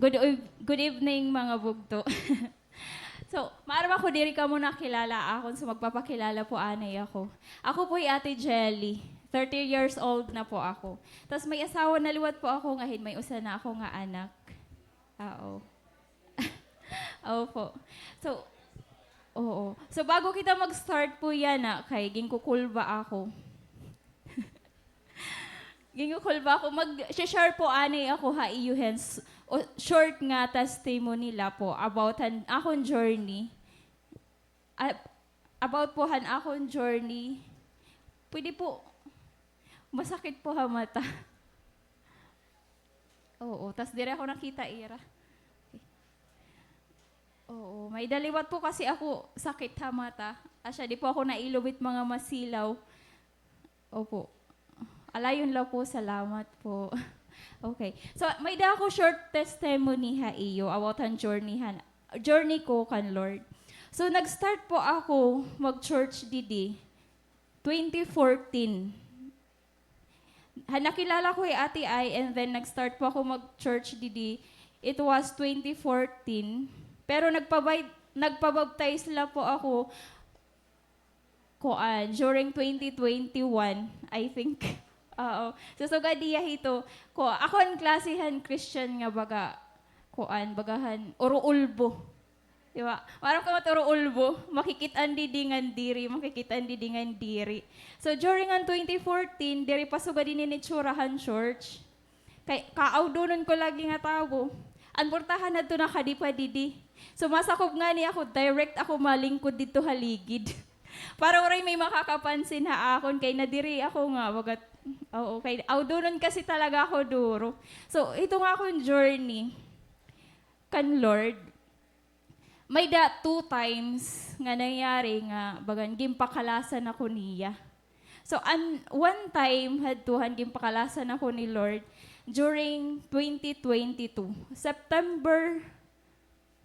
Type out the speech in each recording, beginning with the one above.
Good evening mga bugto. So, maarama ko diri ka muna kilala akon so magpapakilala po anay ako. Ako po ay Ate Jelly. 30 years old na po ako. Tapos may asawa na liwat po ako ngahin may usa na ako nga anak. Oo. Oo po. So, oo. So bago kita mag-start po yan kay gingkukul ba ako. Gingkukul ba ako mag-share po anay ako ha iyuhens short nga testimony nila po about akong journey. About po akong journey. Pwede po, masakit po ha mata. Oo, tas dire ako nakita ira. Oo, may daliwat po kasi ako sakit ha mata. Asya, di po ako nailubit mga masilaw. Opo. Alayon lang po, salamat po. Okay. So, may da ako short testimony ha iyo about ang journey ko kan Lord. So, nag-start po ako mag-church didi 2014. Nakilala ko Ate Ai and then nag-start po ako mag-church didi. It was 2014. Pero nagpabaptize la po ako during 2021, I think. Oo. So gadiya hito ko ako ang klasihan Christian nga bagahan uruulbo. Di ba? Parang ka maturuulbo, makikitaan didingan diri. So during ang 2014, diri pasuga din ni Churahan Church. Kay kaawdonon ko lagi nga tao. Anportahan na to na kadipa didi. So masakop nga ni ako, direct ako malingkod dito haligid. Para oray may makakapansin ha akon kay nadiri ako nga bagat. Oo, kay awdonon kasi talaga ako duro. So ito nga akong journey kan Lord. May 2 times nga nangyari nga bagan gimpakalasan ako niya. So one time hadtuhan gimpakalasan ako ni Lord during 2022. September 4,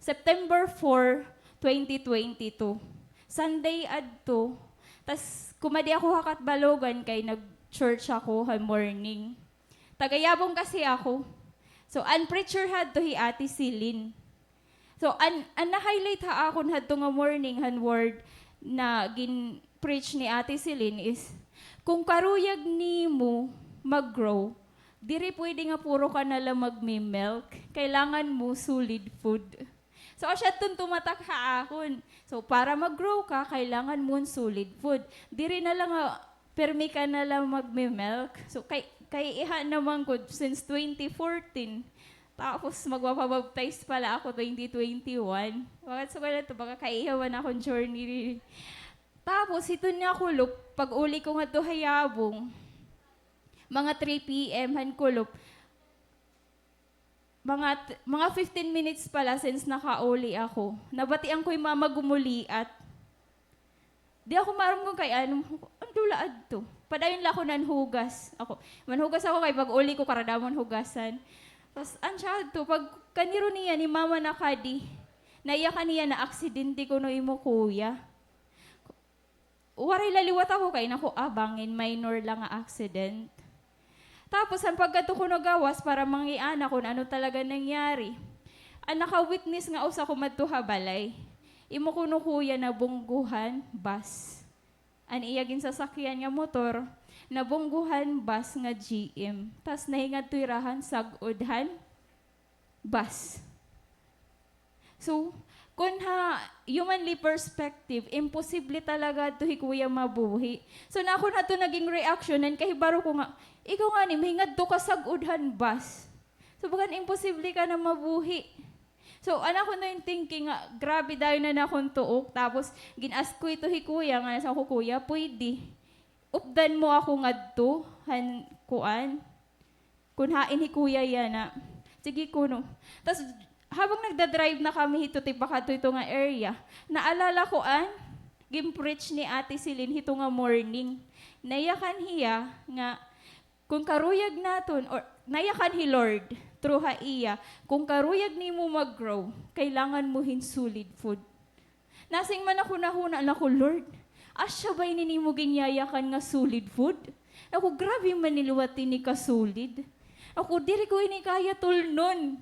2022. Sunday adto. Tas kumadi ako hakat balogan kay nag-church ako ha morning. Tagayabong kasi ako. So preacher hadto hi Ate Silin. So na-highlight ha akon hadto nga morning han word na gin-preach ni Ate Silin is kung karuyag nimo mag-grow, diri pwede nga puro ka na lang magmi-milk. Kailangan mo solid food. So, asya tumatak ha akon. So, para mag-grow ka, kailangan mo solid food. Diri na lang, permi ka na lang magmi-milk. So, kay iha naman ko since 2014. Tapos, magpapabaptize pala ako 2021. Bakit so kaya ito? Baka kaihawan akong journey. Tapos, ito niya kulop. Pag uli ko nga ito hayabong, mga 3 p.m. han kulop, mga 15 minutes pala since nakauli ako. Nabatian ko yung mama gumuliat. Di ako maramong kay ang dulaad to. Padayon lang ako nanhugas. Manhugas ako kay pag uli ko karadamon hugasan. Tapos ansya to, pag kaniro niya ni mama nakadi, naiyakan niya na aksidente ko no imo kuya. Waray laliwat ako kay nako bangin minor lang nga accident. Tapos, ang pagkato ko nagawas para mangiana kung ano talaga nangyari. Ang naka-witness nga usa ko madtuha balay. Imo kuno kuya na bungguhan bus. An iyagin sasakyan nga motor, na bungguhan bus nga GM. Tas nahingad tuirahan sagudhan bus. So, kung humanly perspective, imposible talaga ito kuya mabuhi. So, na ako na ito naging reaction, and kahibaro ko nga, ikaw nga ni, mahingad to ka sagudhan bus. So, bagan imposible ka na mabuhi. So, anak ko na yung thinking nga, grabe dahil na akong tuok. Tapos, ginas ko ito kuya, nga nasa ako kuya, pwede. Updan mo ako nga to, kuan. Kung hain kuya yan na. Sige kuno. Tapos, habang nagdadrive na kami hito, baka ito nga area, naalala ko gimpreach ni Ate Silin hito nga morning. Nayakan hiya nga, kung karuyag naton, or nayakan hi Lord, through iya, kung karuyag ni mo mag-grow, kailangan mo solid food. Nasing man ako nahuna, ako, Lord, asya ba'y nini mo ginyayakan nga solid food? Ako, grabe man niluwatin ni ka solid. Ako, diri ko ini kaya tulnon.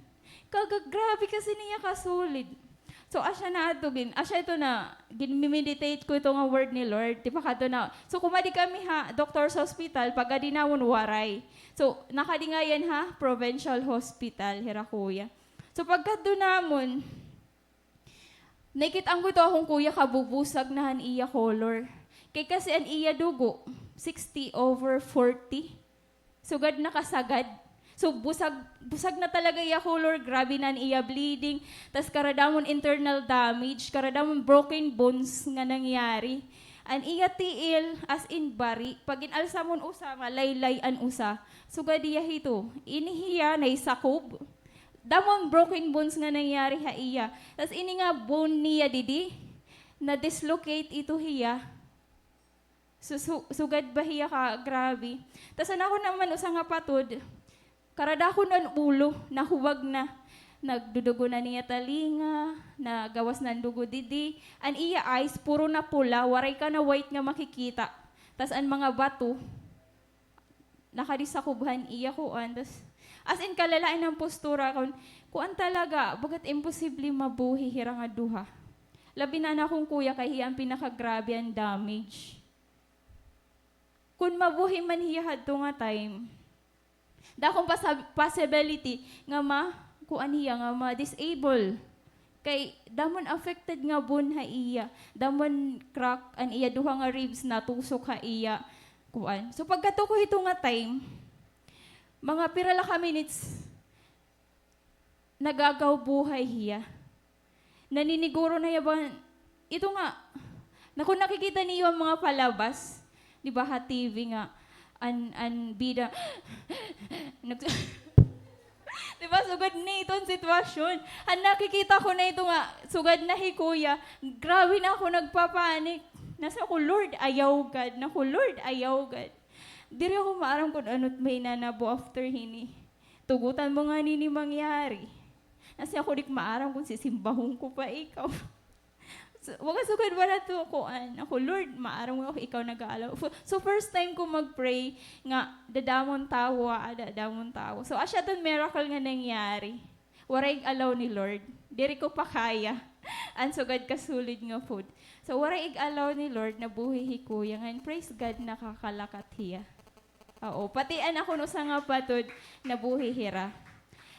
Grabe kasi niya kasulid. So, asya na ato asya ito na, ginmimeditate ko ito nga word ni Lord. Di ba kato na, so kumadi kami ha, doctor's hospital, pag adinawon waray. So, nakadingayan ha, provincial hospital, Hirakuya. So, pagkato namon, nakita ko ito akong kuya kabubusag na han iya color. Kay kasi an iya dugo, 60/40. Sugad na kasagad. So, busag na talaga iya color, grabe na iya bleeding, tas karadamon internal damage, karadamon broken bones nga nangyari. An iya tiil, as in bari, pag inalsa mon usa, malaylay an usa, sugad iya hito, inihiya na isakob. Damon broken bones nga nangyari ha iya. Tas ini nga bone niya didi, na dislocate ito hiya. Sugad ba hiya ka, grabe. Tas ako naman usa nga patod, karada ko ng ulo, nahuwag na. Nagdudugo na niya talinga, nagawas ng dugo didi. An iya eyes, puro na pula, waray ka na white nga makikita. Tas an mga bato, nakadisakubhan iya kuan. As in, kalalain ng postura, kuan talaga, bagat imposible mabuhi hirang aduha. Labi na akong kuya, kay hiya ang pinakagrabe ang damage. Kung mabuhi man hiya hadto nga time, dakong possibility nga kuan hiya nga ma-disable. Kay damon affected nga bone ha iya. Damon crack an iya duha nga ribs na tusok ha iya. Kuan. So pagkato ko ito nga time, mga pirala ka minutes, nagagaw buhay hiya. Naniniguro na yaban, ito nga, kung nakikita niyo ang mga palabas, di ba ha TV nga, an bida, diba, sugad na itong sitwasyon. Ang nakikita ko na ito nga, sugad na hikuya, grabe na ako nagpapanik. Nasa ako, Lord, ayaw God. Naku, Lord, ayaw God. Diri ako maaram kung ano't may nanabo after hini. Tugutan mo nga nini mangyari. Nasa ako dik maaram kung sisimbahon ko pa ikaw. Wag sugad ba na to kuan? Ako, Lord, maaram mo ako ikaw nag-aalaw. So first time ko mag-pray nga dadamon tawo. So asya ton miracle nga nangyari. Waray alaw ni Lord. Diri ko pa kaya. An sugad kasulid nga food. So waray alaw ni Lord na buhi hikuya nga praise God nakakalakat hiya. Oo, patian ako no sa nga patod na buhi hira.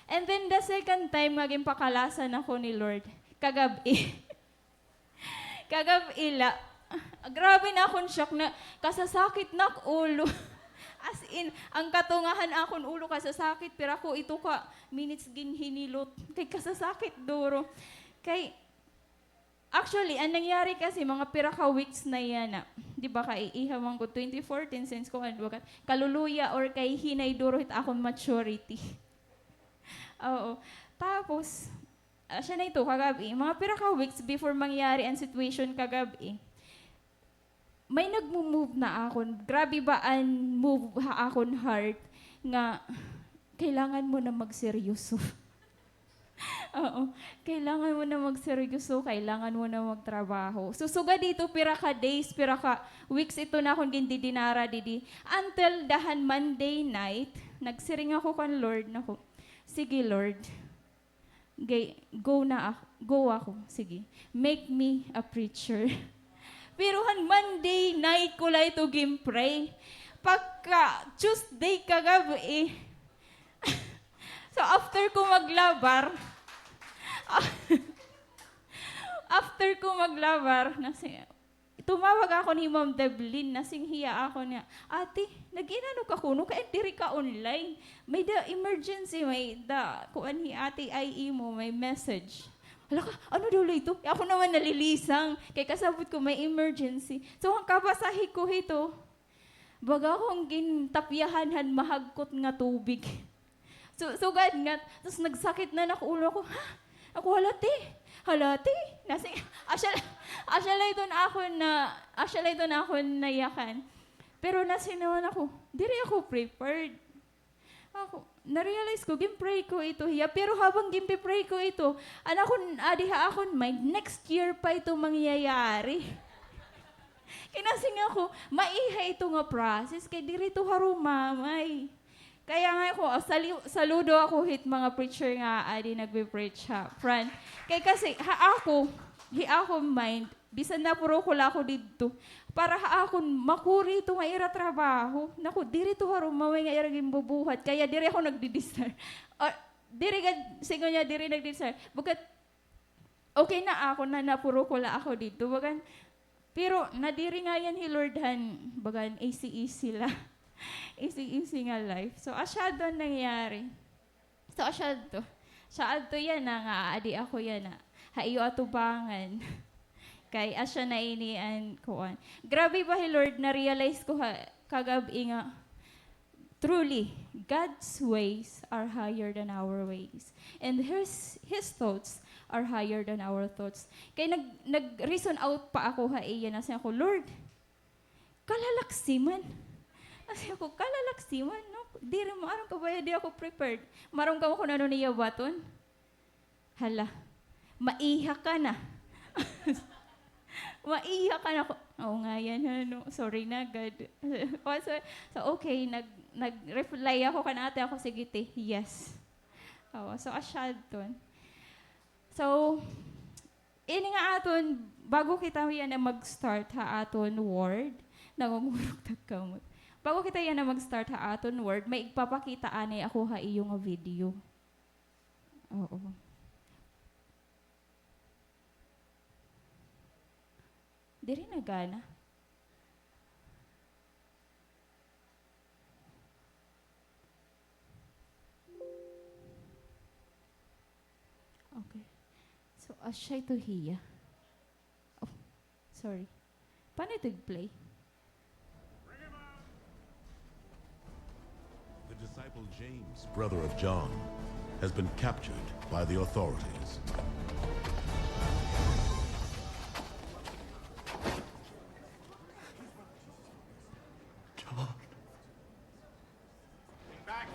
And then the second time maging pakalasan ako ni Lord kagabi. Kagab-ila, grabe na akong shock na kasasakit na ulo. As in, ang katungahan akong ulo kasasakit, pero ako ito ka, minutes ginhinilot. Kay kasasakit duro. Kay, actually, ang nangyari kasi, mga piraka weeks na yan, di ba kay ihamang ko, 2014, since ko, kaluluya or kay hinay duro hit akong maturity. Oo. Tapos, siya na ito kagabi, mga piraka weeks before mangyari ang situation kagabi, may nagmo-move na akon. Grabe ba ang move ha akon heart nga kailangan mo na magseryoso. Oo, kailangan mo na magseryoso, kailangan mo na magtrabaho. So suga dito piraka days, piraka weeks ito na akong gindidinara didi. Until dahan Monday night, nagsiring ako kan Lord nako. Sige Lord, go ako. Sige. Make me a preacher. Pero han Monday night ko lang ito pray. Pagka Tuesday kagabi, so after ko maglabar, tumawag ako ni Ma'am Devlin, nasinghiya ako niya. Ate, nag-inano ka kuno, kaya diri ka online. May the emergency, may the, kuan hi ate IE mo, may message. Hala ka, ano daw ito? Ako naman nalilisang, kaya kasabot ko may emergency. So, ang kapasahi ko ito, baga akong gintapyahan mahagkot nga tubig. So God nga, tapos nagsakit na ulo ko, ha? Ako, halati. Asya lang ito na ako nayakan. Pero nasinawan ako, diri ako prepared. Na-realize ko, gimpray ko ito hiya. Pero habang gimpray ko ito, adiha akon mind, next year pa ito mangyayari. Kinasing ako, maiha ito nga process, kay diri ito harumamay. Kaya nga ako, saludo ako hit mga preacher nga adi nagbe-preach ha. Friend. Kaya kasi, ako mind, bisan na puro ko ako dito, para ako makuri ito nga ira trabaho. Naku, diri to harum, maway nga ira gimbubuhat. Kaya diri ako nagdi-desire. Diri ka, sigo niya, diri nagdi-desire. Bagat, okay na ako na napuro ko ako dito. Bagan, pero nadiri nga yan hi Lord Han, bagan, easy la. Easy nga life. So, asyado nangyari. So, asyado yan na nga, adi ako yan na. Haiyo atubangan. Kay asya na inian kuan. Grabe ba hi Lord, na-realize ko kagabi nga, truly, God's ways are higher than our ways. And His thoughts are higher than our thoughts. Kaya nag-reason out pa ako iyan na siya ko, Lord, kalalaksiman. Kasi ako, kalalaksiman, no? Di rin mo, arang kabaya, di ako prepared. Marang ka mo kung ano niya baton? Hala, maiha ka na. Maiha ka na. Oo nga yan, ano, sorry na, God. So, okay, nag-reply ako kanate ako, sige, yes. So, asyad ton. So, ini nga aton, bago kita yan na mag-start ha aton word, nangungurog tagkamot. Bago kita yan na mag-start ha aton word, may ipapakita anay ako ha iyong video. Oo. Diri na gana. Okay. So, asya ito hiya. Oh, sorry. Paano ito play? The disciple James, brother of John, has been captured by the authorities. John. Back.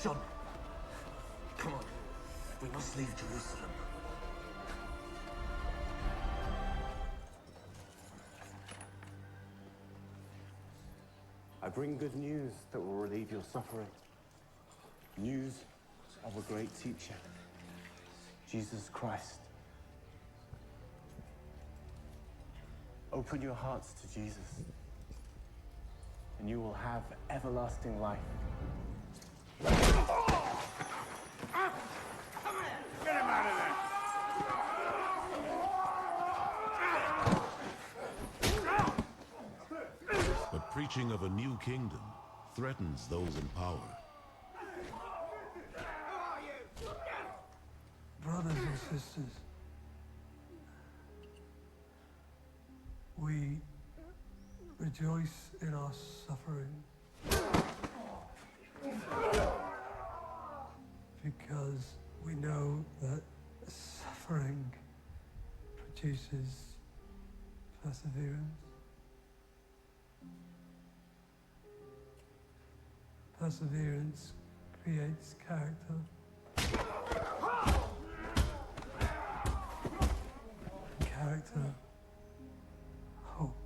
John, come on. We must leave Jerusalem. I bring good news that will relieve your suffering. News of a great teacher, Jesus Christ. Open your hearts to Jesus, and you will have everlasting life. Get him out of there! But preaching of a new kingdom threatens those in power. Brothers and sisters, we rejoice in our suffering because we know that suffering produces perseverance. Perseverance creates character. And character, hope.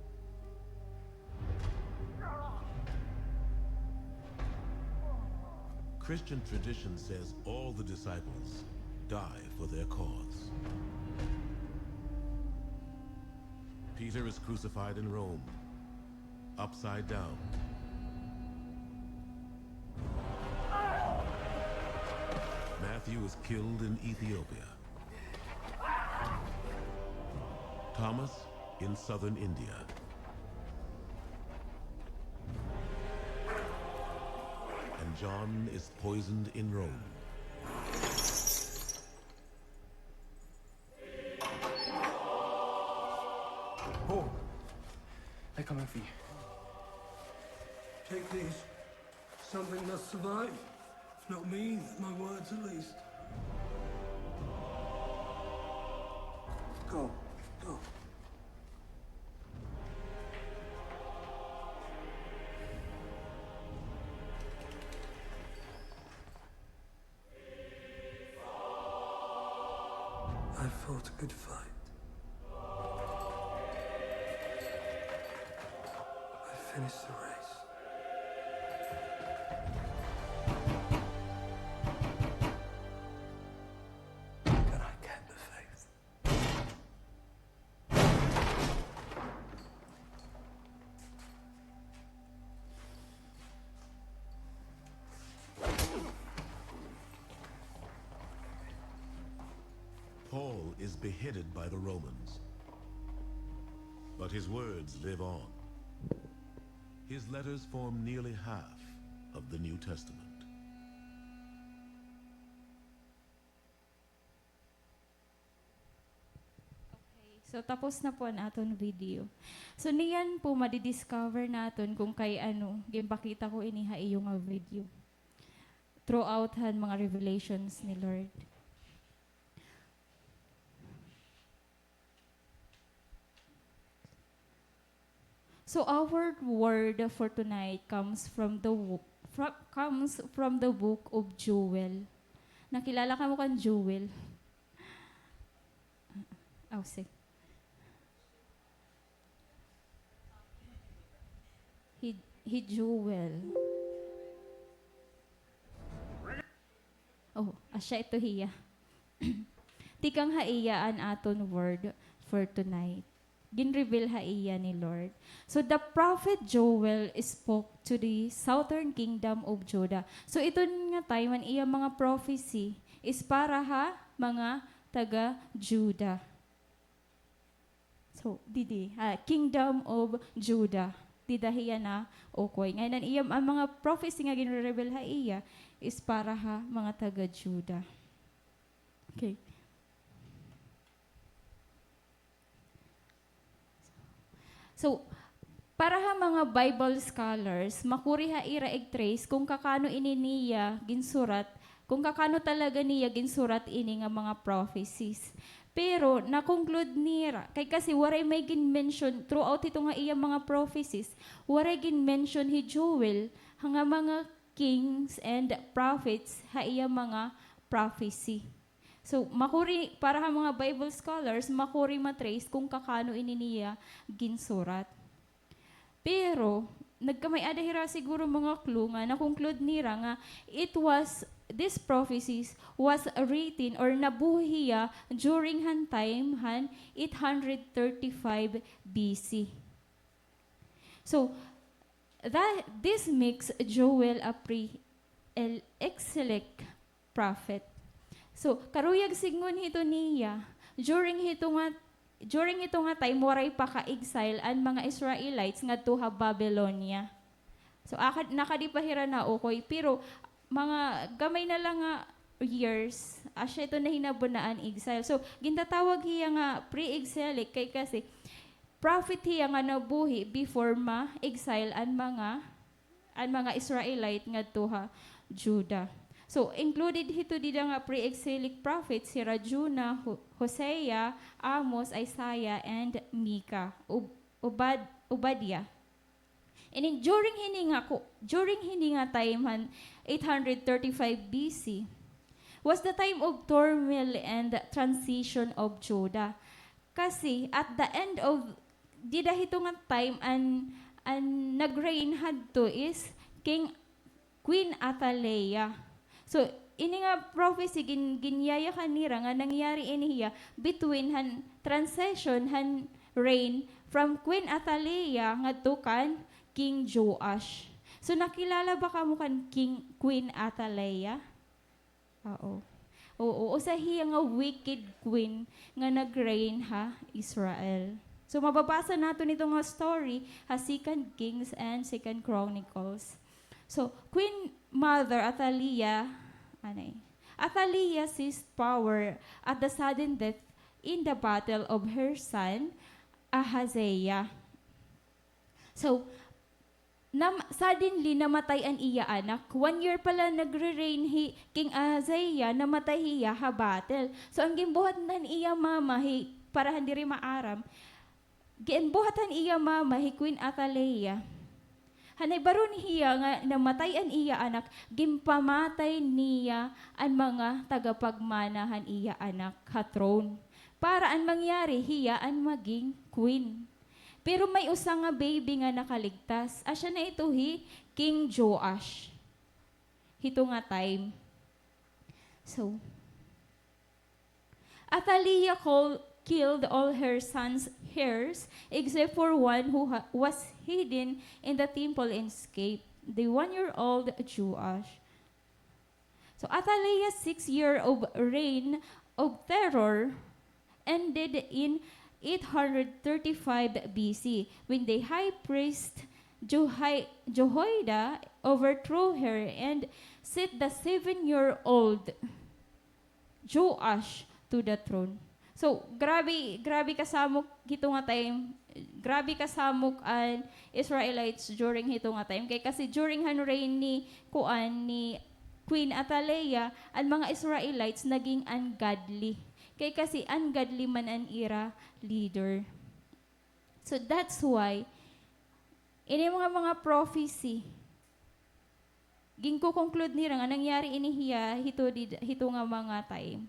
Christian tradition says all the disciples die for their cause. Peter is crucified in Rome, upside down. Matthew is killed in Ethiopia. Thomas in southern India. And John is poisoned in Rome. Paul, they're coming for you. Take these. Something must survive. If not me, my words at least. Go. Go. fought a good fight. I finished the race. And I kept the faith. Paul is beheaded by the Romans, but his words live on. His letters form nearly half of the New Testament. So, tapos na po naton video. So, niyan po madidiscover naton kung kay ano, gimpakita ko iniha iyong video. Throughout han mga revelations ni Lord. So, our word for tonight comes from the book of Joel. Nakilala ka mo kan Joel? Oh, sige. He Joel. Oh, asya ito hiya. Tikang haiyaan aton word for tonight. Ginreveal haiya ni Lord. So the prophet Joel spoke to the southern kingdom of Judah. So ito nga time man iya mga prophecy is para ha mga taga Judah. So didi kingdom of Judah. Didahiya na okoy. Ngayon iyam ang mga prophecy nga ginreveal ha iya is para ha mga taga Judah. Okay. So, para ha mga Bible scholars, makuri ha ira trace kung kakano ini niya ginsurat, kung kakano talaga niya ginsurat ini nga mga prophecies. Pero, na-conclude nira, kay kasi waray may gin-mention, throughout ito nga iya mga prophecies, waray gin-mention hi Joel, nga mga kings and prophets, ha iya mga prophecy. So, makuri, para ha mga Bible scholars, makuri matrace kung kakano ini niya ginsurat. Pero, nagkamay adahira siguro mga clue nga, na-conclude nira nga, these prophecies was written or nabuhiya during han time, 835 BC. So, this makes Joel a excellent prophet. So, karuyag signgon hito niya, during ito nga time, waray pa ka-exile ang mga Israelites nga tuha Babylonia. So, nakadipahira na okoy, pero mga gamay na lang nga years, asya ito na hinabunaan exile. So, gintatawag hiya nga pre-exilic, kay kasi prophet hiya nga nabuhi before ma-exile ang mga Israelite nga tuha Judah. So, included hito dida nga pre-exilic prophets, si Rajuna, Hosea, Amos, Isaiah, and Micah, Obadiah. And during hininga time, 835 BC, was the time of turmoil and transition of Judah. Kasi, at the end of, dida hito nga time, and nag-reign hadto is Queen Athaliah. So, ini nga prophecy ginyaya kanira nga nangyari iniya between transition reign from Queen Athaliah ngadto kan King Joash. So nakilala ba kamo kan Queen Athaliah? Oo. Oo, usahiya nga wicked queen nga nag-reign ha Israel. So mababasa nato nito nga story ha 2 Kings and 2 Chronicles. So, Queen Mother Athaliah seized power at the sudden death in the battle of her son, Ahaziah. So, suddenly namatay ang iya anak. 1 year pala nagre-reign King Ahaziah, namatay hiya ha battle. So, ang gimbuhat nan iya mama, para hindi rin maaram, gimbuhatan iya mama, Queen Athaliah. Hanay baron hiya nga namatay an iya anak, gimpamatay niya ang mga tagapagmanahan iya anak ha throne. para an mangyari hiya an maging queen. Pero may usa nga baby nga nakaligtas. Asya na ito King Joash. Hito nga time. So, Athaliah killed all her sons' heirs except for one who was hidden in the temple and escaped, the 1-year-old Joash. So Athaliah's 6 year of reign of terror ended in 835 BC when the high priest Jehoiada overthrew her and set the 7-year-old Joash to the throne. So, grabe kasamok hito nga time. Grabe kasamok ang Israelites during hito nga time. Kay kasi during han reign ni Queen Athaliah, ang mga Israelites naging ungodly. Kay kasi ungodly man ang ira leader. So that's why ini mga prophecy ginko-conclude nila nga nangyari inihiya hito nga mga time.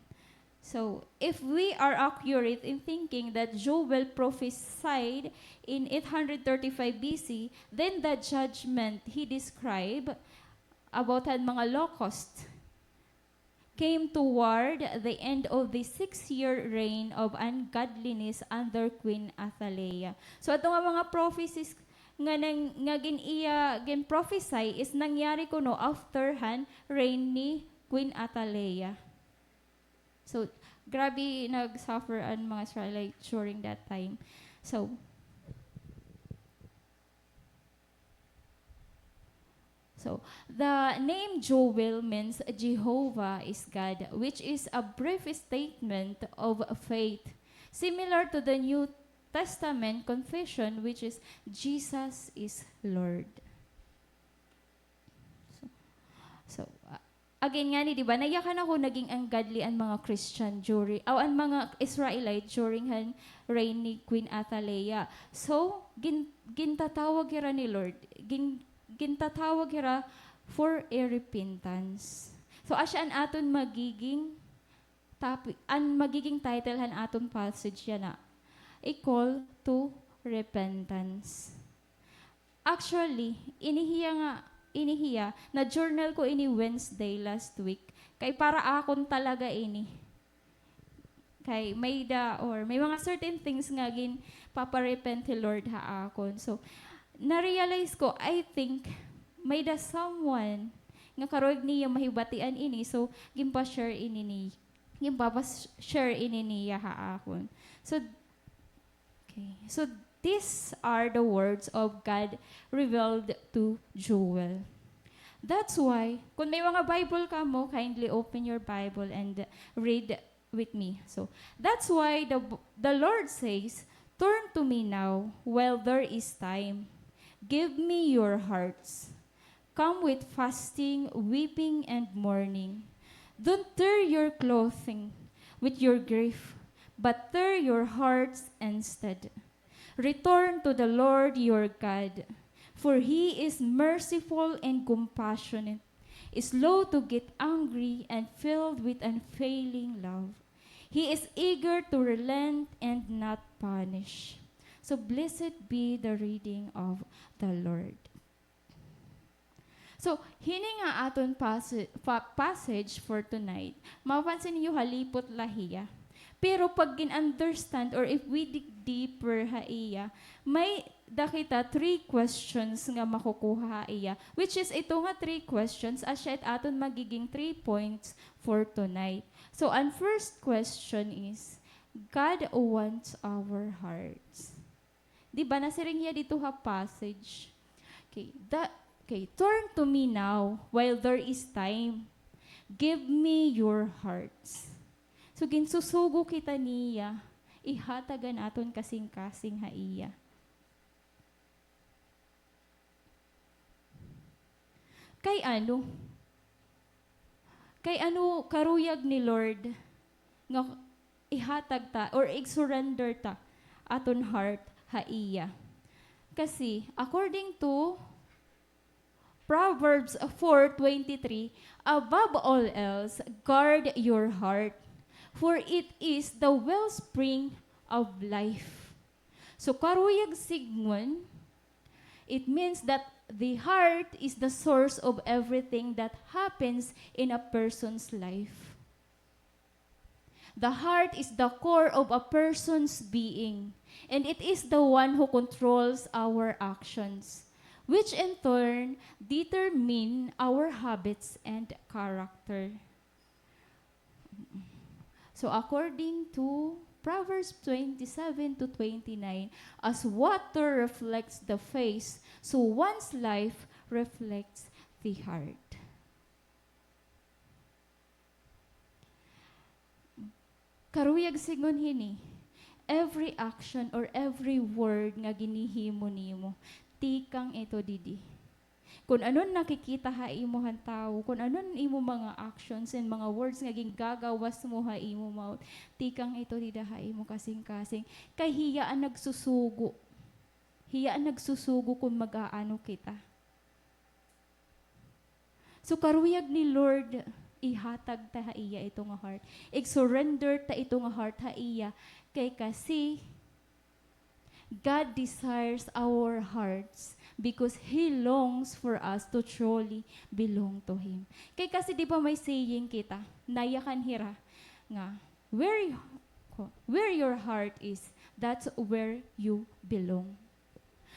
So, if we are accurate in thinking that Joel prophesied in 835 BC, then the judgment he described about ang mga locusts came toward the end of the 6-year reign of ungodliness under Queen Athaliah. So, ito nga mga prophecies nga gin prophesy is nangyari kuno after han reign ni Queen Athaliah. So, grabe nag-suffer ang mga Israelites during that time. So, the name Joel means Jehovah is God, which is a brief statement of faith, similar to the New Testament confession, which is Jesus is Lord. Again nga ni, di ba, nayakan ako naging ungodly ang mga Christian during, ang mga Israelite during han reign ni Queen Athaliah. So, gintatawag hira ni Lord, gintatawag hira for a repentance. So, asya an aton magiging topic, an magiging title han aton passage yan na, a call to repentance. Actually, inihiya na journal ko ini Wednesday last week kay para akon talaga ini kay may mga certain things nga gin paparepent ti Lord ha akon. So na-realize ko, I think may someone nga karog niya mahibatian ini, so gimpa-share ini niya ha akon. So these are the words of God revealed to Joel. That's why, kung may mga Bible ka mo, kindly open your Bible and read with me. So, that's why the Lord says, "Turn to me now while there is time. Give me your hearts. Come with fasting, weeping, and mourning. Don't tear your clothing with your grief, but tear your hearts instead. Return to the Lord your God, for He is merciful and compassionate, slow to get angry and filled with unfailing love. He is eager to relent and not punish." So blessed be the reading of the Lord. So, hini nga aton passage for tonight. Mapansin niyo halipot lahiya. Pero pag gin-understand or if we dig deeper ha iya, may dakita 3 questions nga makukuha iya. Which is ito nga 3 questions asya aton magiging 3 points for tonight. So, ang first question is, God wants our hearts. Di ba nasiring niya dito ha passage? Okay, turn to me now while there is time. Give me your hearts. So, ginsusugo kita niya, ihatagan aton kasing-kasing ha iya. Kay ano karuyag ni Lord nga ihatag ta or i-surrender ta aton heart ha iya. Kasi, according to Proverbs 4:23, above all else, guard your heart, for it is the wellspring of life. So karuyag sigmon, it means that the heart is the source of everything that happens in a person's life. The heart is the core of a person's being, and it is the one who controls our actions, which in turn determine our habits and character. So according to Proverbs 27 to 29, as water reflects the face, so one's life reflects the heart. Karuyag sigon hini, every action or every word nga ginihimo nimo, tikang ito didi. Kung anon nakikita ha imo han tao, kung anon imo mga actions and mga words nga gingagawas mo ha imo mouth, tikang ito dida ha imo kasing-kasing. Kay hiyaan nagsusugo. Hiyaan nagsusugo kung mag-aano kita. So karuyag ni Lord, ihatag ta ha iya ito nga heart. I-surrender ta ito nga heart ha iya. Kay kasi, God desires our hearts because He longs for us to truly belong to Him. Kay kasi di ba may saying kita, nayakan hira, nga, where your heart is, that's where you belong.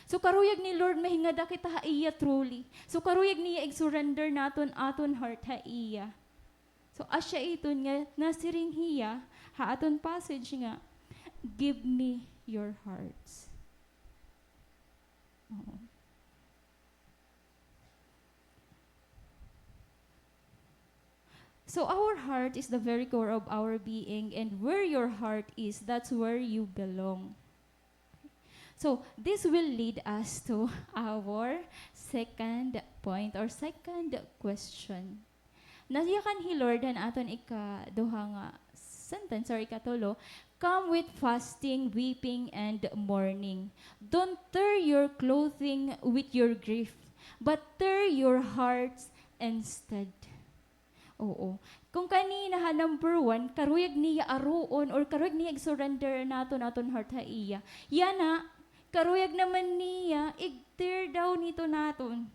So karuyag ni Lord, mahingada kita ha iya truly. So karuyag niya i-surrender naton aton heart ha iya. So asya ito nga, nasiring hiya, ha aton passage nga, give me your hearts. Oo. So our heart is the very core of our being, and where your heart is, that's where you belong. So this will lead us to our second point or second question. Nayakan hi Lord han aton ikaduha nga sentence or ikatulo, come with fasting, weeping, and mourning. Don't tear your clothing with your grief, but tear your hearts instead. Oo. Kung kanina ha, number 1, karuyag niya aruon or karuyag niya surrender naton heart ha iya. Yana, karuyag naman niya, tear down nito naton.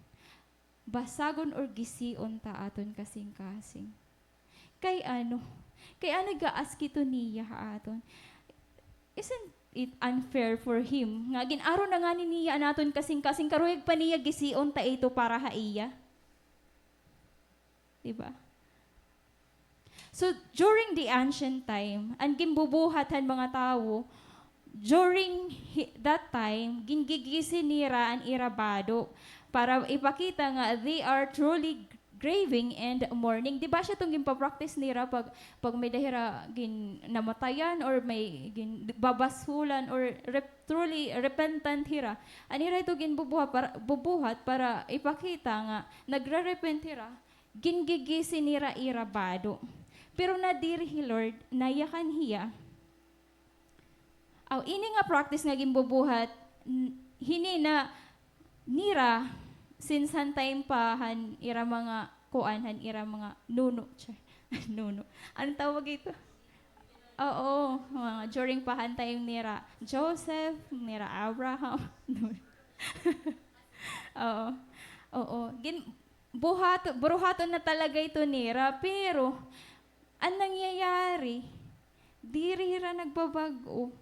Basagon or gision ta aton kasing-kasing. Kay ano ga-ask ito niya ha aton. Isn't it unfair for him? Nga ginaro na nga ni niya naton kasing-kasing karuyag pa niya gision ta ito para ha iya. Diba? So, during the ancient time, ang gimbubuhatan mga tao, during that time, gingigisinira ang irabado para ipakita nga they are truly grieving and mourning. Di ba siya itong gimpapractice nira pag may dahira namatayan or may babasulan or truly repentant hira. Anira ito bubuhat para ipakita nga nagre-repent hira, gingigisinira irabado. Pero nadiri hi Lord, nayakan hiya. Aw ini nga practice nga gimbubuhat, hini na nira since han time pa han ira mga kuan han ira mga nuno. Nuno. Anong tawag ito? Oo, mga during pa han time nira Joseph, nira Abraham. Oo. Buruhaton na talaga ito nira, pero ang nangyayari, diri hira nagbabago.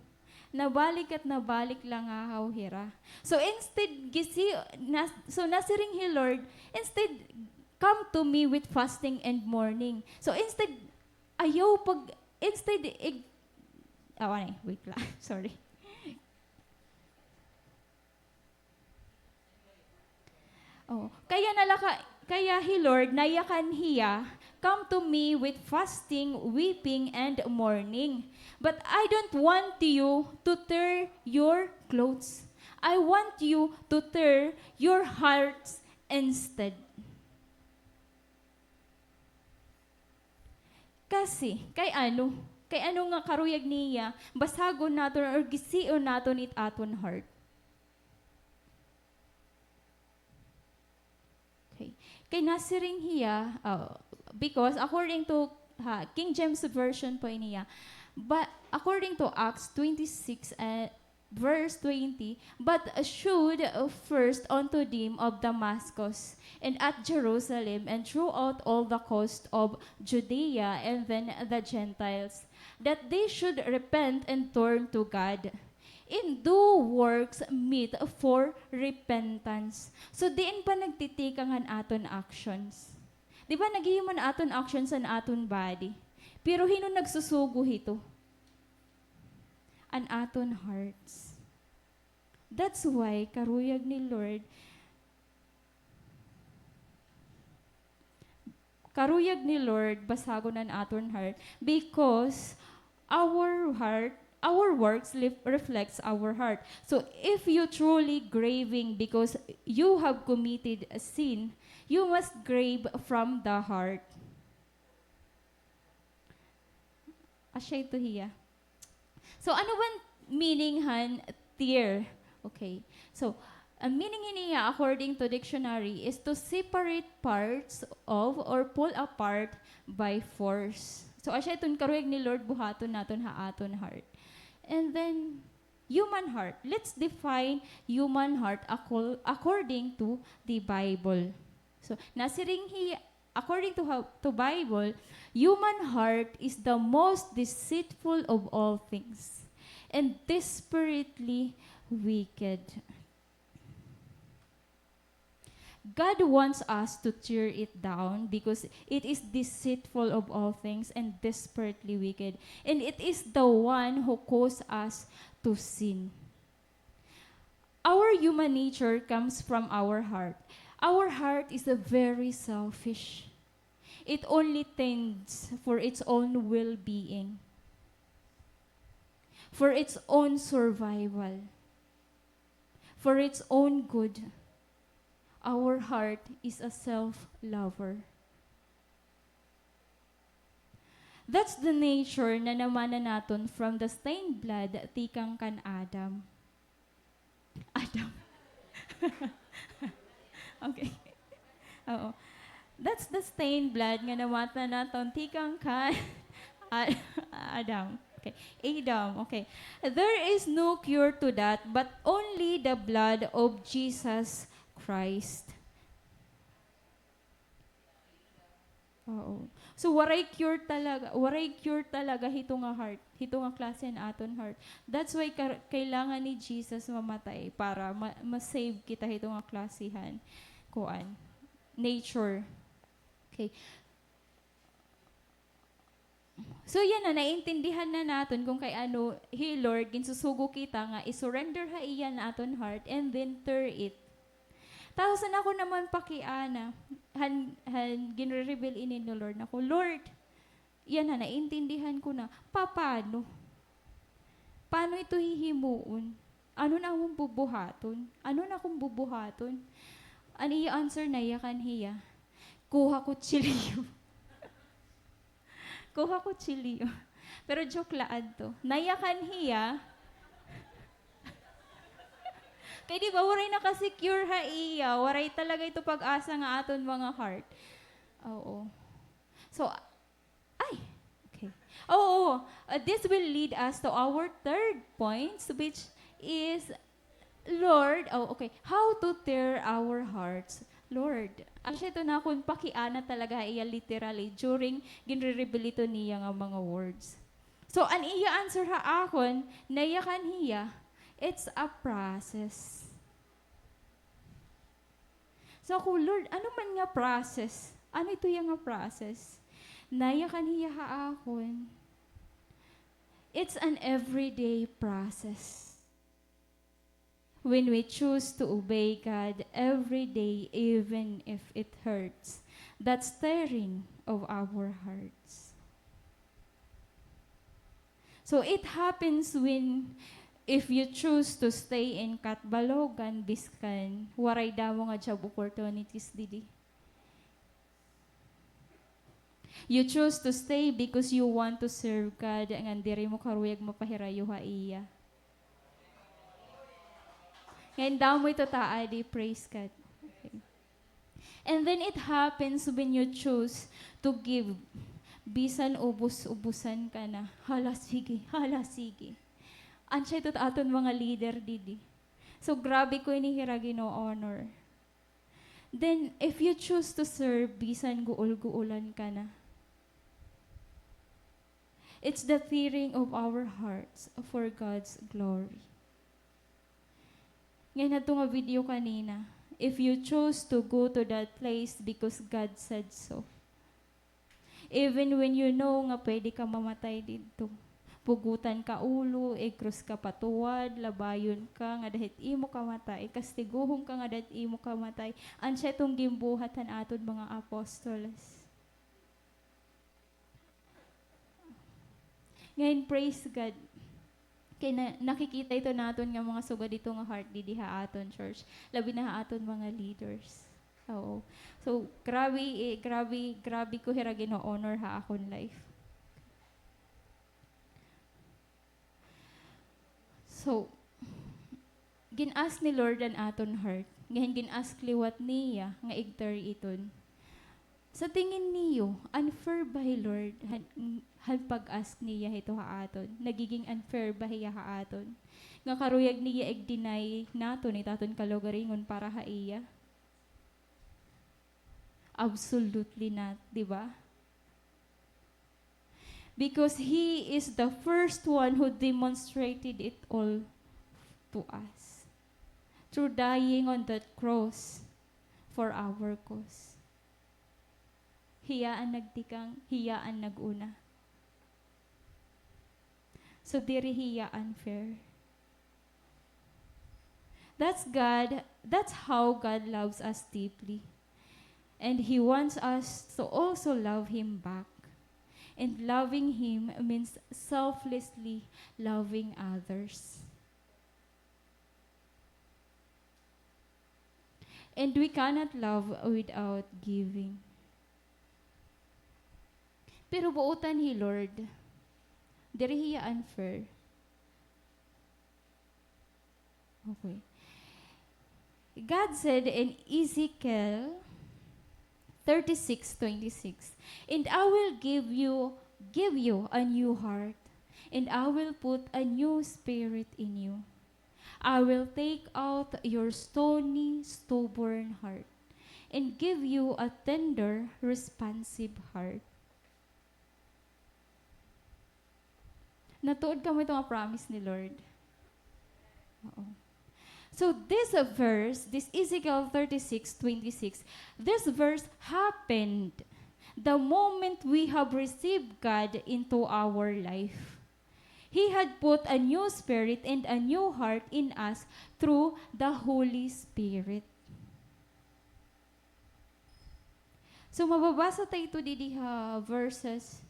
Nabalik at nabalik lang ahaw hira. So instead, nasiring hi Lord, instead, come to me with fasting and mourning. So instead, wait lang, sorry. Oh, kaya hi Lord, nayakan hiya, come to me with fasting, weeping, and mourning. But I don't want you to tear your clothes. I want you to tear your hearts instead. Kasi, kay ano nga karuyag niya, basagon naton or gision naton it aton heart. Kay nasiring hiya, because according to King James Version po iniya. But according to Acts 26 verse 20, but shewed first unto them of Damascus, and at Jerusalem, and throughout all the coast of Judea, and then the Gentiles, that they should repent and turn to God, and do works meet for repentance. So, diin pa nagtitikangan aton actions. Di ba, nagihiman aton actions an aton body. Pero hino nagsusugo hito? An aton hearts. That's why, karuyag ni Lord, basagon an aton heart, because our works reflects our heart. So if you truly graving because you have committed a sin, you must grave from the heart. Asya ito hiya. So ano ba meaning han tear? Okay. So ang meaning niya according to dictionary is to separate parts of or pull apart by force. So asya itong karuyag ni Lord buhaton naton ha aton heart. And then human heart. Let's define human heart according to the Bible. So nasiring according to Bible, human heart is the most deceitful of all things and desperately wicked. God wants us to tear it down because it is deceitful of all things and desperately wicked. And it is the one who caused us to sin. Our human nature comes from our heart. Our heart is very selfish. It only tends for its own well-being, for its own survival, for its own good. Our heart is a self-lover. That's the nature na namanan naton from the stained blood tikang kan Adam. Adam. Okay. Oo. That's the stained blood nga namata naton tikang kan Adam. Okay. Adam. Okay. There is no cure to that but only the blood of Jesus Christ. Oo. So waray cure talaga hito nga heart, hito nga klase na aton heart. That's why kailangan ni Jesus mamatay para ma-save kita hito nga klasihan kuan nature. Okay. So yan na, naintindihan na naton kung kay ano, Hey Lord, ginsusugo kita nga, isurrender ha iyan na aton heart and then tear it. Tapos ako naman pakiana, ginre-reveal ini ni Lord ako, Lord, yan na, naintindihan ko na, paano? Paano ito hihimuon? Ano na akong bubuhaton? Ano na akong bubuhaton? Ano i-answer na yakan hiya? Kuha ko chiliyo. Kuha ko chiliyo. Pero joke laan to. Nayakan hiya, kaya di ba, waray nakasecure ha iya. Waray talaga ito pag-asa nga aton mga heart. Oo. So, okay. This will lead us to our third point, which is, Lord, how to tear our hearts. Lord, actually ito na kung pakiana talaga iya literally during ginre-reveal ito niya nga mga words. So, an iya answer ha akon, nayakan hiya, it's a process. So ako, Lord, ano man nga process? Ano ito yung nga process? Nayakan hiya haakon. It's an everyday process. When we choose to obey God every day, even if it hurts, that's tearing of our hearts. So it happens if you choose to stay in Katbalogan, Biscan, waray damo nga job opportunities didi. You choose to stay because you want to serve God, nga diri mo karuyag mapahirayo ha iya. Ngayon damo ito taadi, praise God. Okay. And then it happens when you choose to give bisan ubus-ubusan ka na. Hala, sige, hala, sige. Ansya ito aton mga leader, didi. So, grabe ko inihiragi no honor. Then, if you choose to serve, bisan guul-guulan ka na. It's the fearing of our hearts for God's glory. Ngayon na nga video kanina, if you choose to go to that place because God said so, even when you know nga pwede ka mamatay dito, pugutan ka ulo, krus ka patuwad, labayon ka, nga dahit imo ka matay, kastiguhong ka nga dahit imo ka matay, ansya itong gimbuhatan atod mga apostoles. Ngayon, praise God. Kaya nakikita ito naton nga mga suga dito nga heart di diha aton church. Labi na aton mga leaders. Oo. So, grabe ko hiragi no honor ha akon life. So, gin-ask ni Lord an aton heart. Ngayon gin-ask liwat niya nga igtar iton. Sa tingin niyo, unfair ba Lord? Han pag-ask niya ito haaton. Nagiging unfair ba hiya haaton? Nga karuyag niya ig-deny naton itaton kalugaringon para haiya? Absolutely not, di ba? Because He is the first one who demonstrated it all to us. Through dying on that cross for our cause. Hiyaan nagtikang, hiyaan naguna. So diri hiya unfair. That's God, that's how God loves us deeply. And He wants us to also love Him back. And loving Him means selflessly loving others. And we cannot love without giving. Pero buutan He, Lord, diri hiya unfair. Okay. God said in Ezekiel 36:26, "And I will give you a new heart, and I will put a new spirit in you. I will take out your stony, stubborn heart, and give you a tender, responsive heart." Natuod ka mo itong promise ni Lord. Oo. So this verse, this Ezekiel 36:26, this verse happened the moment we have received God into our life. He had put a new spirit and a new heart in us through the Holy Spirit. So mababasa tayo ito diha verses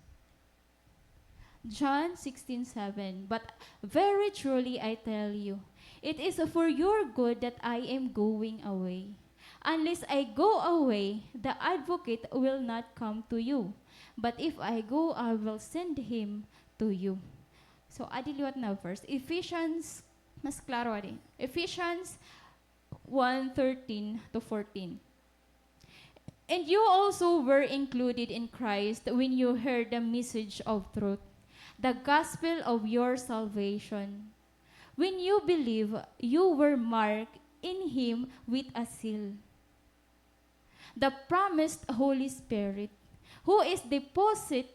John 16:7, "But very truly I tell you, it is for your good that I am going away. Unless I go away, the advocate will not come to you. But if I go, I will send him to you." So, adiliwat na verse. Ephesians, mas klaro adi. Ephesians 1:13-14. "And you also were included in Christ when you heard the message of truth, the gospel of your salvation. When you believe, you were marked in Him with a seal, the promised Holy Spirit, who is deposit,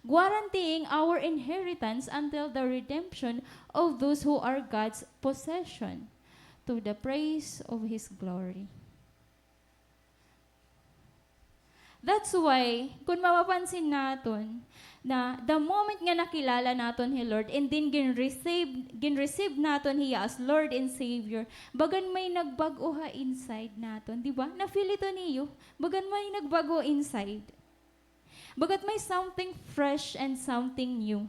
guaranteeing our inheritance until the redemption of those who are God's possession, to the praise of His glory." That's why, kung mapapansin naton, na the moment nga nakilala naton ni Lord, and then gin-receive naton Hiya as Lord and Savior, bagan may nagbago ha inside naton, di ba? Na-feel ito niyo, bagan may nagbago inside. Bagat may something fresh and something new.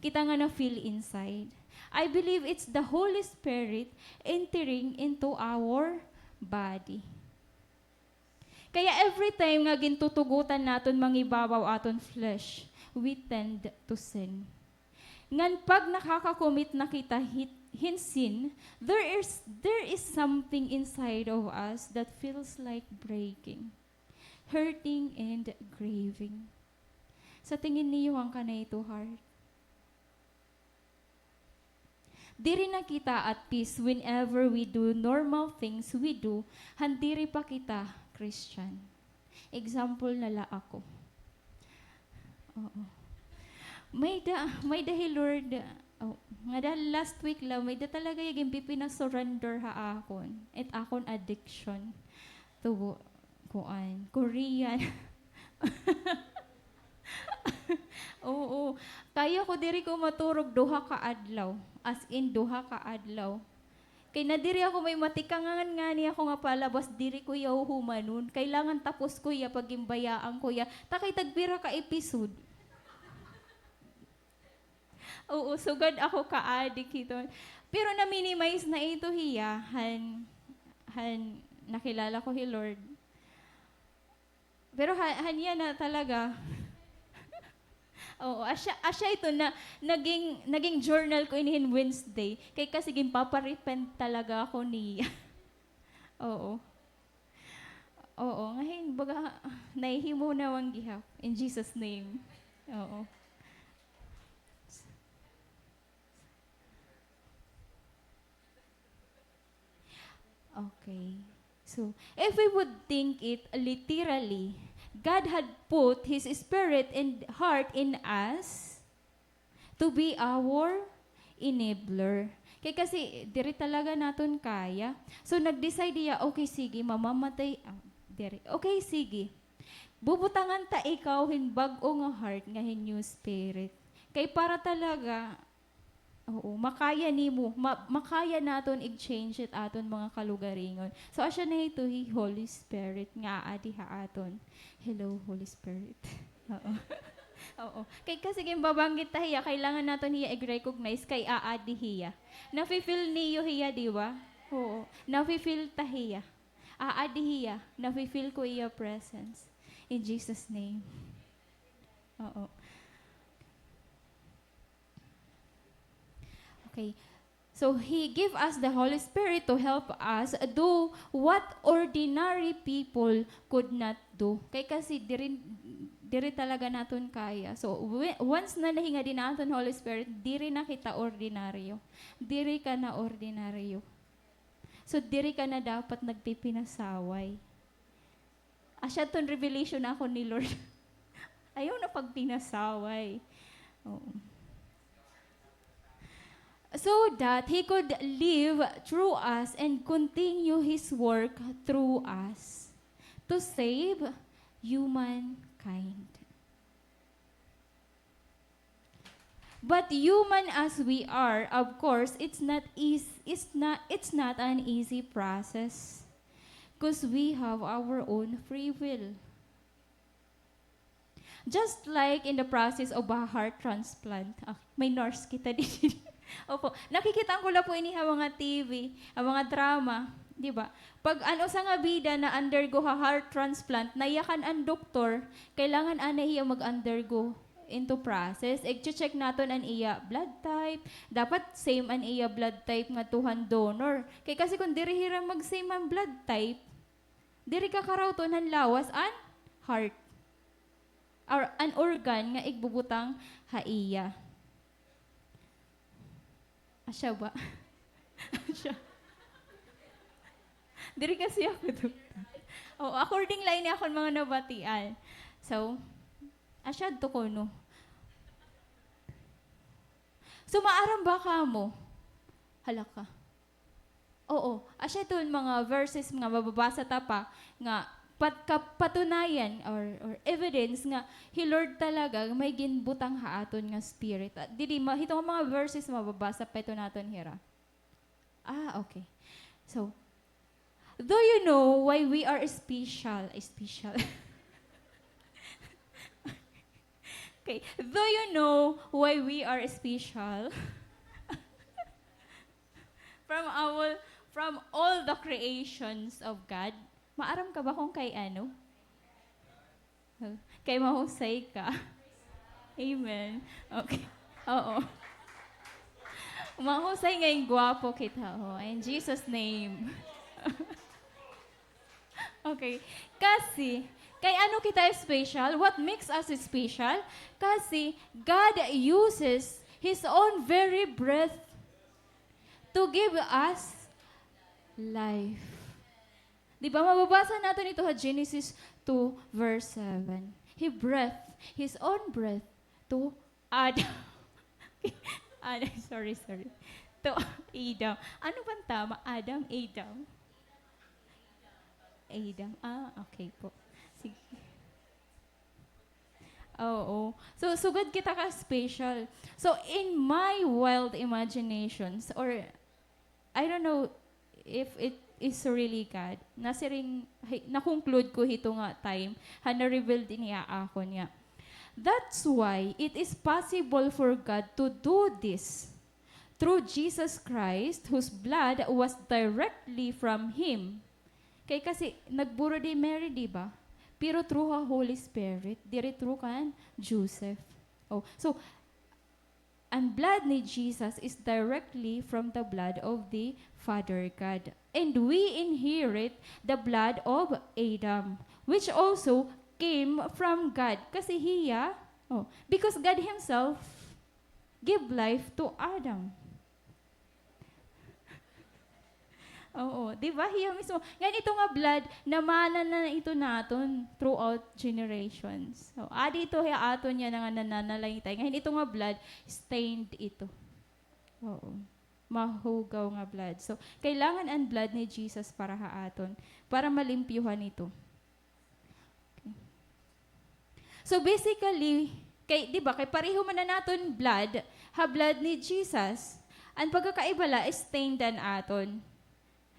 Kita nga na-feel inside. I believe it's the Holy Spirit entering into our body. Kaya every time nga gintutugutan naton mangibabaw aton flesh, we tend to sin. Ngan pag nakakakomit na kita hinsin, there is something inside of us that feels like breaking. hurting and grieving. Sa tingin niyo ang kanay to heart. Diri na kita at peace whenever we do normal things we do, handiri pa kita Christian. Example nala ako. Oo. May da Lord, nga da last week lang, may da talaga yung pipina-surrender ha akon. At akon addiction to Korean. Oo. Kaya ko diri ko maturog duha ka adlaw. As in duha ka adlaw. Kay na diri ako may matikangan nga niya ako nga palabas diri ko yaw humanon. Kailangan tapos ko ya pagimbayaan ko ya. Takay tagbira ka episode. Oo, sugad ako ka-addict ito. Pero na-minimize na ito hiya. Nakilala ko si Lord. Pero hanya na talaga. Oo, asya ito na naging journal ko inihin Wednesday. Kay kasi paparepent talaga ako niya. Oo. Oo, ngayon baga nahihimo na wang gihap. In Jesus' name. Oo. Okay. So, if we would think it literally, God had put His Spirit and heart in us to be our enabler. Kaya kasi, diri talaga naton kaya. So, nag-decide niya, okay, sige, mamamatay. Diri. Okay, sige. Bubutangan ta ikaw, hinbag-o nga heart, nga new spirit. Kaya para talaga, oo, makaya nimo, makaya naton i-change it aton mga kalugaringon. So asya na ito Holy Spirit nga adi ha aton. Hello Holy Spirit. Oo. Oo. Kay kasi babanggit ta hiya, kailangan naton hiya i-recognize kay aadi hiya. Nafi-feel niyo hiya, di ba? Oo. Nafi-feel ta hiya. Aadi hiya. Nafi-feel ko iya presence. In Jesus name. Oo. Okay. So, He gave us the Holy Spirit to help us do what ordinary people could not do. Kay kasi diri talaga naton kaya. So, once na nahinga din naton Holy Spirit, diri na kita ordinaryo. Diri ka na ordinaryo. So, diri ka na dapat nagpipinasaway. Asya ton revelation ako ni Lord. Ayaw na pagpinasaway. Oo. So that He could live through us and continue His work through us to save humankind. But human as we are, of course, it's not an easy process because we have our own free will. Just like in the process of a heart transplant. May nurse kita din. Opo, nakikita ko lang po ini ang mga TV, ang mga drama, di ba? Pag ano sa nga bida na undergo heart transplant, nayakan ang doktor, kailangan iya mag-undergo into process. I-check naton ang iya blood type. Dapat same ang iya blood type nga tuhan donor. Kay kasi kung diri hira mag-same ang blood type, diri ka karawton ang lawas an heart. Or an organ nga igbubutang haiya. Asya ba? Asya. Diri kasi ako to. Oh, according lang ni akong mga nabatian. So, asya to ko, no? So, maaram ba ka mo? Halaka. Oo. Asya to mga verses, mga mababasa ta pa, nga patunayan or evidence nga He Lord talaga may ginbutang haaton nga spirit. Dili mahitong mga verses mababasa pa ito naton hira. Okay. So, do you know why we are special? Special. Okay. Do you know why we are special? From all the creations of God. Maaram ka ba kung kay ano? Kay mahusay ka. Amen. Okay. Oo. Mahusay ngayong gwapo kita. Oh. In Jesus' name. Okay. Kasi, Kay ano kita special? What makes us special? Kasi God uses His own very breath to give us life. Di ba? Mababasa natin ito sa Genesis 2 verse 7. He breathed His own breath to Adam. Adam, sorry. To Adam. Ano bang tama? Adam. Adam. Okay po. Sige. Oo. So, sugad kita ka special. So, in my wild imaginations, or I don't know if it is really God, na-conclude ko ito nga time, na-reveal din niya ako niya. That's why it is possible for God to do this through Jesus Christ, whose blood was directly from Him. Kaya kasi, nagburo di Mary, di ba? Pero through the Holy Spirit, diri through kan Joseph. Oh, so, ang blood ni Jesus is directly from the blood of the Father God. And we inherit the blood of Adam, which also came from God. Kasi because God Himself gave life to Adam. Oo, di ba? Hiya mismo. Ngayon ito nga blood, namana na ito naton throughout generations. So, dito hiya aton niya nga nananalay tayo. Ngayon ito nga blood, stained ito. Oo. Mahugaw nga blood. So, kailangan ang blood ni Jesus para haaton, para malimpyuhan ito. Okay. So, basically, di ba, kay pareho man na naton blood, blood ni Jesus, ang pagkakaibala is stained an aton.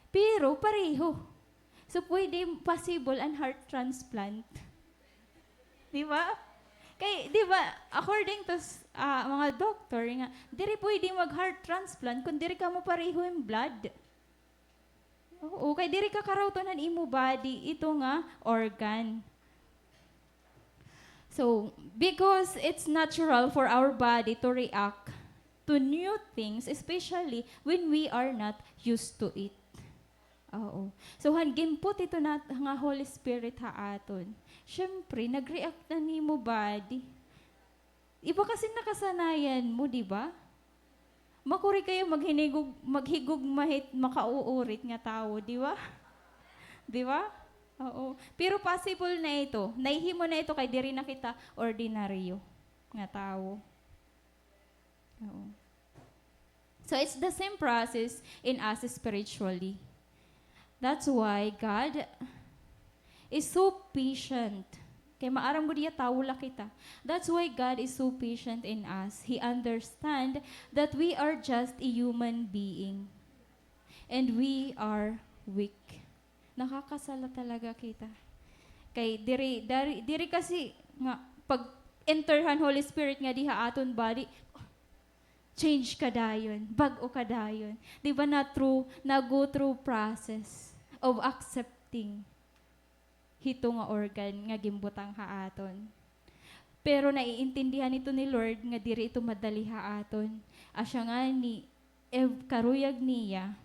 Pero pareho. So, pwede possible ang heart transplant. Di ba? Kay, di ba, according to mga doctor, nga, diri pwede mag-heart transplant kung diri ka mo pareho yung blood. Oo, kay diri ka karawtonan imo body, ito nga, organ. So, because it's natural for our body to react to new things, especially when we are not used to it. Oo. So, gimpot ito na nga Holy Spirit haaton. Siyempre, nag-react na ni mo body. Iba kasi nakasanayan mo, di ba? Makuri kayo maghigog mahit, makauurit nga tao, di ba? Di ba? Oo. Pero possible na ito. Naihimo na ito kay diri na kita ordinaryo nga tao. Oo. So, it's the same process in us spiritually. That's why God is so patient. Kaya maaram mo diya tawla kita. That's why God is so patient in us. He understands that we are just a human being. And we are weak. Nakakasala talaga kita. Kay diri kasi nga pag enterhan Holy Spirit nga diha aton body, change ka dayon, bag-o ka dayon. Di ba go through process of accepting hito nga organ nga gimbutang haaton. Pero naiintindihan ito ni Lord nga diri ito madali haaton. Asya nga ni karuyag niya.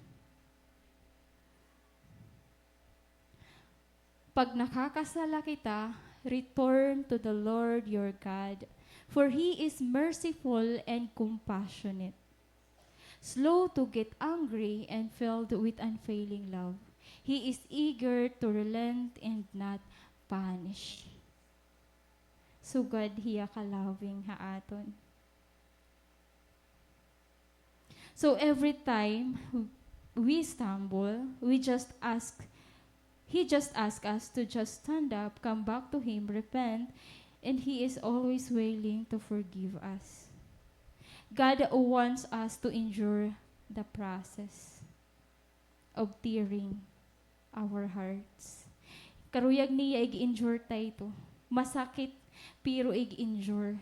Pag nakakasala kita, return to the Lord your God, for He is merciful and compassionate, slow to get angry and filled with unfailing love. He is eager to relent and not punish. So God, Hiya ka-loving haaton. So every time we stumble, He just asks us to just stand up, come back to Him, repent, and He is always willing to forgive us. God wants us to endure the process of tearing our hearts. Karuyag niya ig-endure tayo ito. Masakit, pero ig-endure.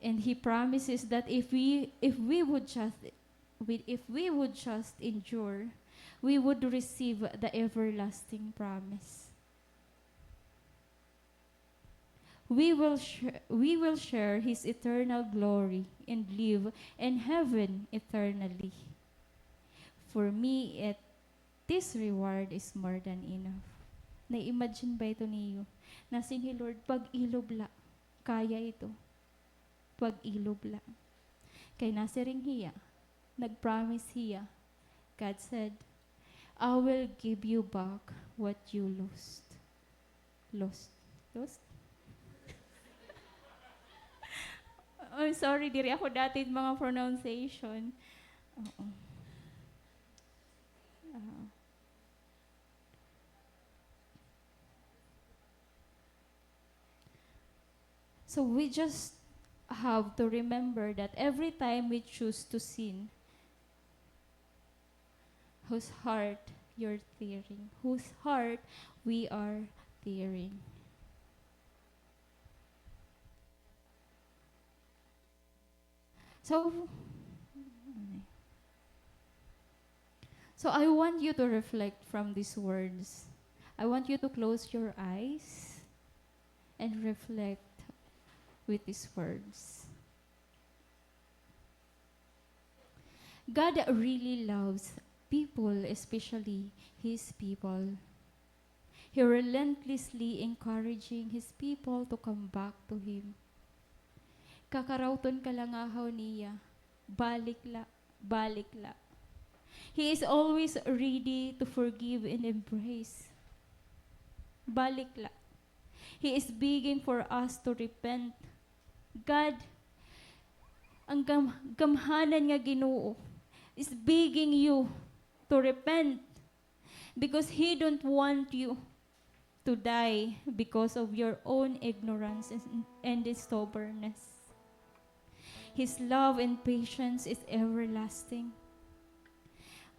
And He promises that if we would just endure, we would receive the everlasting promise. We will share His eternal glory and live in heaven eternally. For me, this reward is more than enough. Na-imagine ba ito niyo? Na ni Lord, pag ilobla, kaya ito. Pag ilobla. Kay nasiring hiya, nag-promise hiya. God said, I will give you back what you lost. Lost? Lost? I'm sorry, diri ako dati mga pronunciation. Oo. So we just have to remember that every time we choose to sin, whose heart you're tearing, whose heart we are tearing. So I want you to reflect from these words. I want you to close your eyes and reflect with these words. God really loves people, especially His people. He relentlessly encouraging His people to come back to Him. Kakarauton ka lang ahaw niya, balik la. He is always ready to forgive and embrace. Balik la. He is begging for us to repent. God, ang gamhanan nga Ginoo is begging you to repent because He don't want you to die because of your own ignorance and stubbornness. His love and patience is everlasting.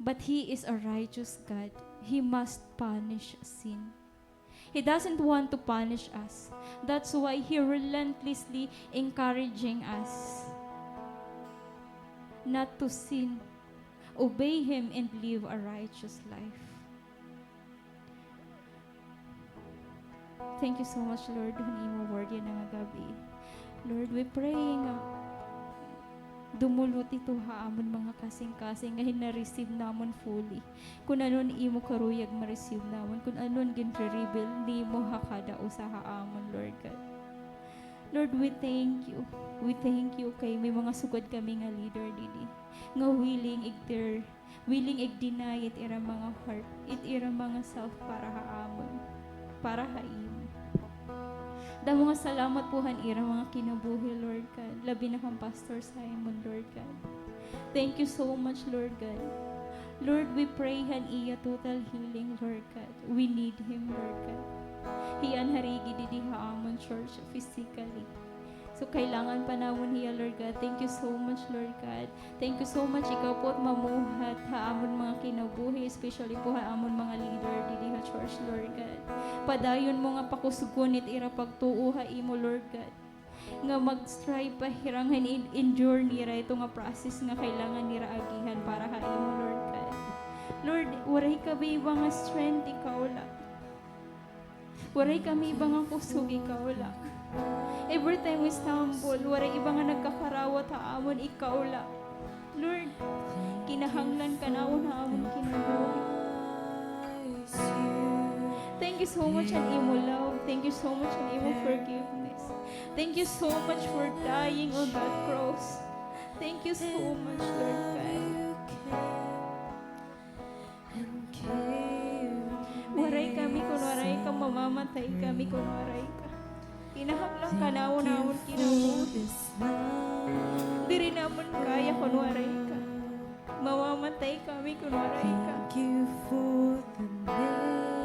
But He is a righteous God. He must punish sin. He doesn't want to punish us. That's why He relentlessly encouraging us not to sin, obey Him, and live a righteous life. Thank you so much, Lord, kung imo word yan nga gabi. Lord, we pray nga dumulot ito haamon mga kasing-kasing ngayon na-receive namon fully. Kung anon imo karuyag ma-receive namon, kung anon gin-reveal ni mo hakada usa haamon, Lord God. Lord, we thank you. We thank you kay may mga sugod kami nga leader dili. Nga willing ig-deny it ira mga heart, it ira mga self para haamon, para haimo. Damo nga salamat puhan ira mga kinabuhi, Lord God. Labi na kang Pastor Simon, Lord God. Thank you so much, Lord God. Lord, we pray han iya total healing, Lord God. We need Him, Lord God. Hiyan harigi didi haamon church physically. So kailangan pa namon hiya, Lord God. Thank you so much, Lord God. Thank you so much. Ikaw po at mamuhat haamon mga kinabuhi, especially po haamon mga leader didi ha church, Lord God. Padayon mo nga pakusugunit ira pagtuo ha imo, Lord God. Nga mag-strive pa hiranghan endure nira ito nga process nga kailangan nira agihan para ha imo, Lord God. Lord, waray ka ba iba nga strength ikaw lang. Waray kami iba nga kusog ikaw lang. Every time we stumble, waray iba nga nagkakarawat haamon ikaw lang. Lord, kinahanglan ka nawon haamon kinabuhi. Thank you so much an imo love. Thank you so much an imo forgiveness. Thank you so much for dying on that cross. Thank you so much, Lord God. Waray kami kung waray ka, mamamatay kami kung waray ka. Kinahanglan ka nawon kinabuhi. Diri namon kaya kung waray ka. Mamamatay kami kung waray ka. Thank you for the name.